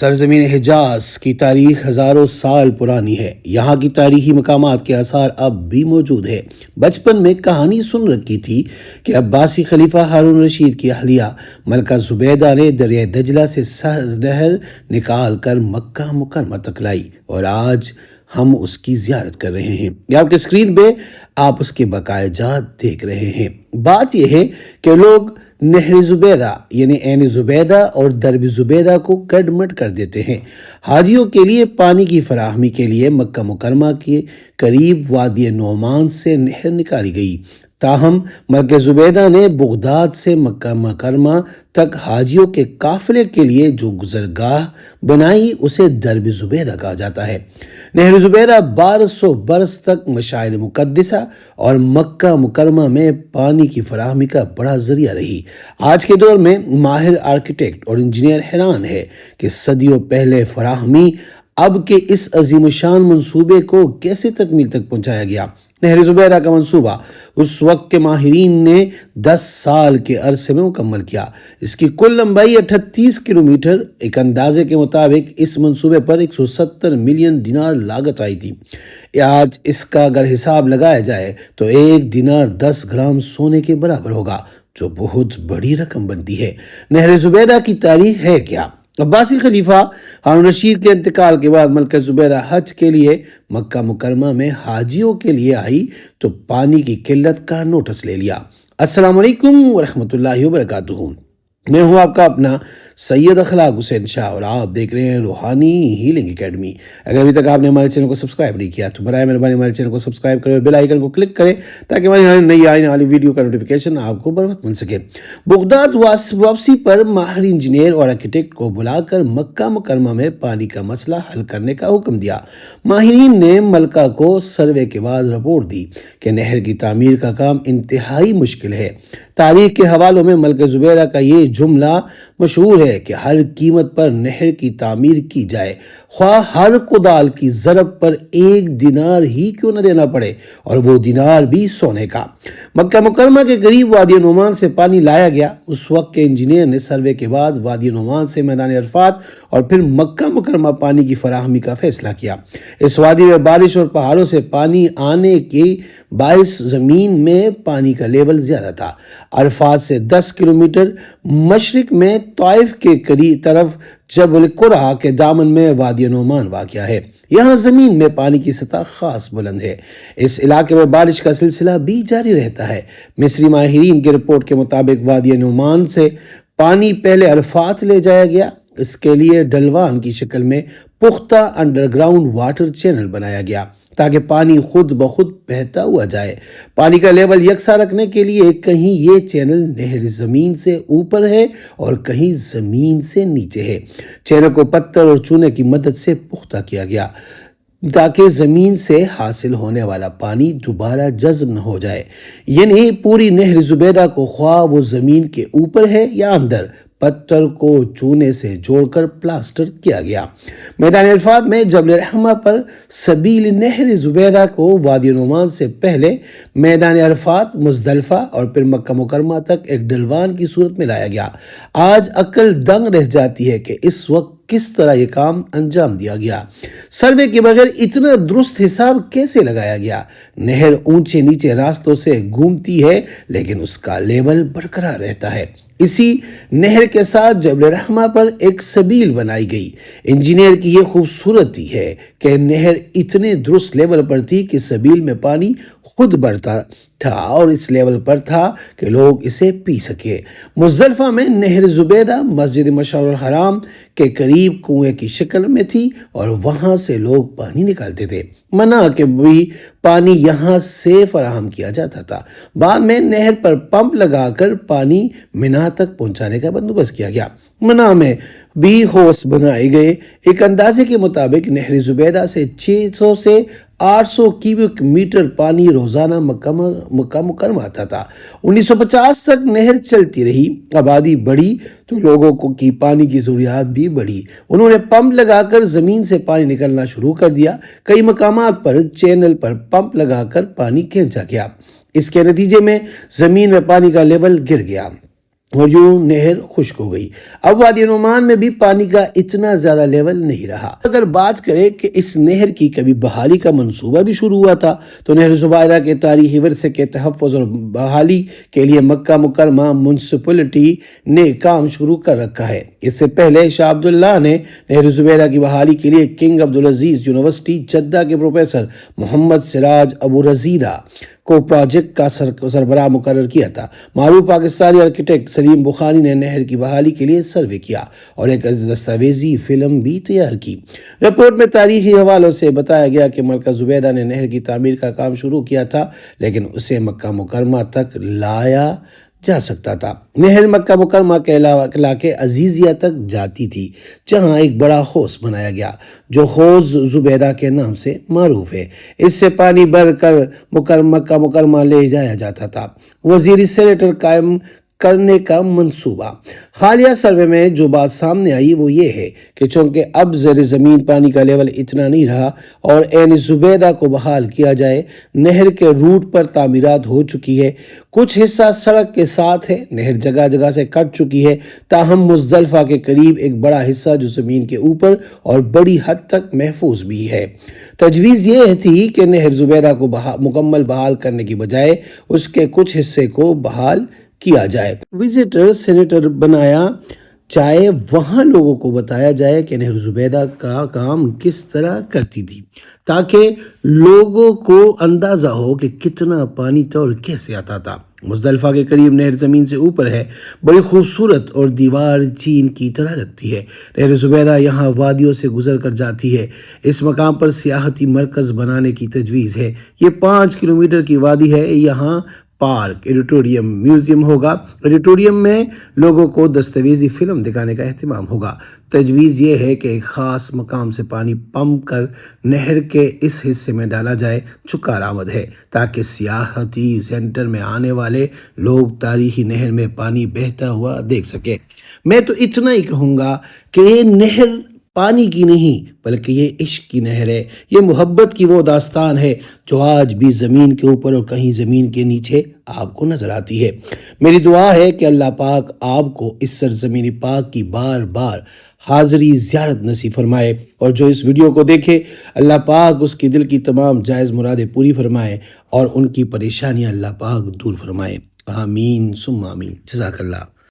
سرزمین حجاز کی تاریخ ہزاروں سال پرانی ہے۔ یہاں کی تاریخی مقامات کے آثار اب بھی موجود ہے۔ بچپن میں کہانی سن رکھی تھی کہ عباسی خلیفہ ہارون رشید کی اہلیہ ملکہ زبیدہ نے دریائے دجلہ سے نہر نکال کر مکہ مکرمہ تک لائی، اور آج ہم اس کی زیارت کر رہے ہیں۔ یہ آپ کے اسکرین پہ آپ اس کے بقائے جات دیکھ رہے ہیں۔ بات یہ ہے کہ لوگ نہر زبیدہ یعنی عین زبیدہ اور درب زبیدہ کو گڈ کر دیتے ہیں۔ حاجیوں کے لیے پانی کی فراہمی کے لیے مکہ مکرمہ کے قریب وادی نعمان سے نہر نکالی گئی، تاہم ملکہ زبیدہ نے بغداد سے مکہ مکرمہ تک حاجیوں کے قافلے کے لیے جو گزرگاہ بنائی اسے درب زبیدہ کہا جاتا ہے۔ نہر زبیدہ 1200 برس تک مشاعر مقدسہ اور مکہ مکرمہ میں پانی کی فراہمی کا بڑا ذریعہ رہی۔ آج کے دور میں ماہر آرکیٹیکٹ اور انجینئر حیران ہے کہ صدیوں پہلے فراہمی اب کے اس عظیم شان منصوبے کو کیسے تکمیل تک پہنچایا گیا۔ نہر زبیدہ کا منصوبہ اس وقت کے ماہرین نے 10 سال کے عرصے میں مکمل کیا۔ اس کی کل لمبائی 38 کلومیٹر۔ ایک اندازے کے مطابق اس منصوبے پر 170 ملین دینار لاگت آئی تھی۔ آج اس کا اگر حساب لگایا جائے تو 1 دینار 10 گرام سونے کے برابر ہوگا، جو بہت بڑی رقم بنتی ہے۔ نہر زبیدہ کی تاریخ ہے کیا؟ عباسی خلیفہ ہارون رشید کے انتقال کے بعد ملکہ زبیدہ حج کے لیے مکہ مکرمہ میں حاجیوں کے لیے آئی تو پانی کی قلت کا نوٹس لے لیا۔ السلام علیکم ورحمۃ اللہ وبرکاتہ۔ میں ہوں آپ کا اپنا سید اخلاق حسین شاہ اور آپ دیکھ رہے ہیں روحانی ہیلنگ اکیڈمی۔ اگر ابھی تک آپ نے ہمارے چینل کو سبسکرائب نہیں کیا تو برائے مہربانی ہمارے چینل کو سبسکرائب کریں اور بیل آئیکن کو کلک کریں تاکہ ہماری نئی آنے والی ویڈیو کا نوٹیفیکیشن آپ کو بر وقت مل سکے۔ بغداد واپسی پر ماہر انجینئر اور آرکیٹیکٹ کو بلا کر مکہ مکرمہ میں پانی کا مسئلہ حل کرنے کا حکم دیا۔ ماہرین نے ملکہ کو سروے کے بعد رپورٹ دی کہ نہر کی تعمیر کا کام انتہائی مشکل ہے۔ تاریخ کے حوالوں میں ملکہ زبیدہ کا یہ جملہ مشہور ہے کہ ہر قیمت پر نہر کی تعمیر کی جائے، خواہ ہر کدال کی ضرب پر 1 دینار ہی کیوں نہ دینا پڑے، اور وہ دینار بھی سونے کا۔ مکہ مکرمہ کے قریب وادی نعمان سے پانی لایا گیا۔ اس وقت کے انجینئر نے سروے کے بعد وادی نعمان سے میدان عرفات اور پھر مکہ مکرمہ پانی کی فراہمی کا فیصلہ کیا۔ اس وادی میں بارش اور پہاڑوں سے پانی آنے کے باعث زمین میں پانی کا لیول زیادہ تھا۔ عرفات سے 10 کلومیٹر مشرق میں طائف کے قریب طرف جبل قرہ کے دامن میں وادی نعمان واقع ہے۔ یہاں زمین میں پانی کی سطح خاص بلند ہے۔ اس علاقے میں بارش کا سلسلہ بھی جاری رہتا ہے۔ مصری ماہرین کی رپورٹ کے مطابق وادی نعمان سے پانی پہلے عرفات لے جایا گیا۔ اس کے لیے ڈلوان کی شکل میں پختہ انڈر گراؤنڈ واٹر چینل بنایا گیا تاکہ پانی خود بخود بہتا ہوا جائے۔ پانی کا لیول یکساں رکھنے کے لیے کہیں یہ چینل نہر زمین سے اوپر ہے اور کہیں زمین سے نیچے ہے۔ چینل کو پتھر اور چونے کی مدد سے پختہ کیا گیا تاکہ زمین سے حاصل ہونے والا پانی دوبارہ جذب نہ ہو جائے، یعنی پوری نہر زبیدہ کو خواہ وہ زمین کے اوپر ہے یا اندر، پتھر کو چونے سے جوڑ کر پلاسٹر کیا گیا۔ میدان عرفات میں جبل رحمہ پر سبیل نہر زبیدہ کو وادی نعمان سے پہلے میدان عرفات، مزدلفہ اور پھر مکہ مکرمہ تک ایک ڈلوان کی صورت میں لایا گیا۔ آج عقل دنگ رہ جاتی ہے کہ اس وقت کس طرح یہ کام انجام دیا گیا۔ سروے کے بغیر اتنا درست حساب کیسے لگایا گیا؟ نہر اونچے نیچے راستوں سے گھومتی ہے لیکن اس کا لیول برقرار رہتا ہے۔ اسی نہر کے ساتھ جبل رحمہ پر ایک سبیل بنائی گئی۔ انجینئر کی یہ خوبصورتی ہے کہ نہر اتنے درست لیول پر تھی کہ سبیل میں پانی خود بڑھتا تھا اور اس لیول پر تھا کہ لوگ اسے پی سکے۔ مزدلفہ میں نہر زبیدہ مسجد مشعر الحرام کے قریب کنویں کی شکل میں تھی اور وہاں سے لوگ پانی نکالتے تھے۔ منع کے بھی پانی یہاں سے فراہم کیا جاتا تھا۔ بعد میں نہر پر پمپ لگا کر پانی مینا تک پہنچانے کا بندوبست کیا گیا۔ منع میں بھی ہوس بنائے گئے۔ ایک اندازے کے مطابق نہر زبیدہ سے 600 سے 800 کیوبک میٹر پانی روزانہ مکہ مکرمہ آتا تھا۔ 1950 تک نہر چلتی رہی۔ آبادی بڑھی تو لوگوں کی پانی کی ضروریات بھی بڑھی۔ انہوں نے پمپ لگا کر زمین سے پانی نکلنا شروع کر دیا۔ کئی مقامات پر چینل پر پمپ لگا کر پانی کھینچا گیا۔ اس کے نتیجے میں زمین میں پانی کا لیول گر گیا۔ اور یوں نہر خشک ہو گئی۔ اب وادی نعمان میں بھی پانی کا اتنا زیادہ لیول نہیں رہا۔ اگر بات کریں کہ اس نہر کی کبھی بحالی کا منصوبہ بھی شروع ہوا تھا تو نہر زبیدہ کے تاریخی ورثے کے تحفظ اور بحالی کے لیے مکہ مکرمہ میونسپلٹی نے کام شروع کر رکھا ہے۔ اس سے پہلے شاہ عبداللہ نے نہر زبیدہ کی بحالی کے لیے کنگ عبدالعزیز یونیورسٹی جدہ کے پروفیسر محمد سراج ابو رزینہ کو پروجیکٹ کا سربراہ مقرر کیا تھا۔ معروف پاکستانی آرکیٹیکٹ سلیم بخاری نے نہر کی بحالی کے لیے سروے کیا اور ایک دستاویزی فلم بھی تیار کی۔ رپورٹ میں تاریخی حوالوں سے بتایا گیا کہ ملکہ زبیدہ نے نہر کی تعمیر کا کام شروع کیا تھا لیکن اسے مکہ مکرمہ تک لایا جا سکتا تھا۔ نہر مکہ مکرمہ کے علاقے عزیزیہ تک جاتی تھی جہاں ایک بڑا حوض بنایا گیا جو حوض زبیدہ کے نام سے معروف ہے۔ اس سے پانی بھر کر مکہ مکرمہ لے جایا جاتا تھا۔ وزیر سینیٹر قائم کرنے کا منصوبہ۔ حالیہ سروے میں جو بات سامنے آئی وہ یہ ہے کہ چونکہ اب زیر زمین پانی کا لیول اتنا نہیں رہا اور عین زبیدہ کو بحال کیا جائے، نہر کے روٹ پر تعمیرات ہو چکی ہے، کچھ حصہ سڑک کے ساتھ ہے، نہر جگہ جگہ سے کٹ چکی ہے، تاہم مزدلفہ کے قریب ایک بڑا حصہ جو زمین کے اوپر اور بڑی حد تک محفوظ بھی ہے۔ تجویز یہ تھی کہ نہر زبیدہ کو مکمل بحال کرنے کی بجائے اس کے کچھ حصے کو بحال کیا جائے، وزٹر سینٹر بنایا جائے، وہاں لوگوں کو بتایا جائے کہ نہر زبیدہ کا کام کس طرح کرتی تھی تاکہ لوگوں کو اندازہ ہو کہ کتنا پانی تھا اور کیسے آتا تھا۔ مزدلفہ کے قریب نہر زمین سے اوپر ہے، بڑی خوبصورت اور دیوار چین کی طرح لگتی ہے۔ نہر زبیدہ یہاں وادیوں سے گزر کر جاتی ہے۔ اس مقام پر سیاحتی مرکز بنانے کی تجویز ہے۔ یہ 5 کلومیٹر کی وادی ہے۔ یہاں پارک، ایڈیٹوریم، میوزیم ہوگا۔ ایڈیٹوریم میں لوگوں کو دستاویزی فلم دکھانے کا اہتمام ہوگا۔ تجویز یہ ہے کہ ایک خاص مقام سے پانی پمپ کر نہر کے اس حصے میں ڈالا جائے جو کارآمد ہے تاکہ سیاحتی سینٹر میں آنے والے لوگ تاریخی نہر میں پانی بہتا ہوا دیکھ سکیں۔ میں تو اتنا ہی کہوں گا کہ یہ نہر پانی کی نہیں بلکہ یہ عشق کی نہر ہے۔ یہ محبت کی وہ داستان ہے جو آج بھی زمین کے اوپر اور کہیں زمین کے نیچے آپ کو نظر آتی ہے۔ میری دعا ہے کہ اللہ پاک آپ کو اس سرزمین پاک کی بار بار حاضری زیارت نصیب فرمائے، اور جو اس ویڈیو کو دیکھے اللہ پاک اس کی دل کی تمام جائز مرادیں پوری فرمائے اور ان کی پریشانیاں اللہ پاک دور فرمائے۔ آمین ثم آمین۔ جزاک اللہ۔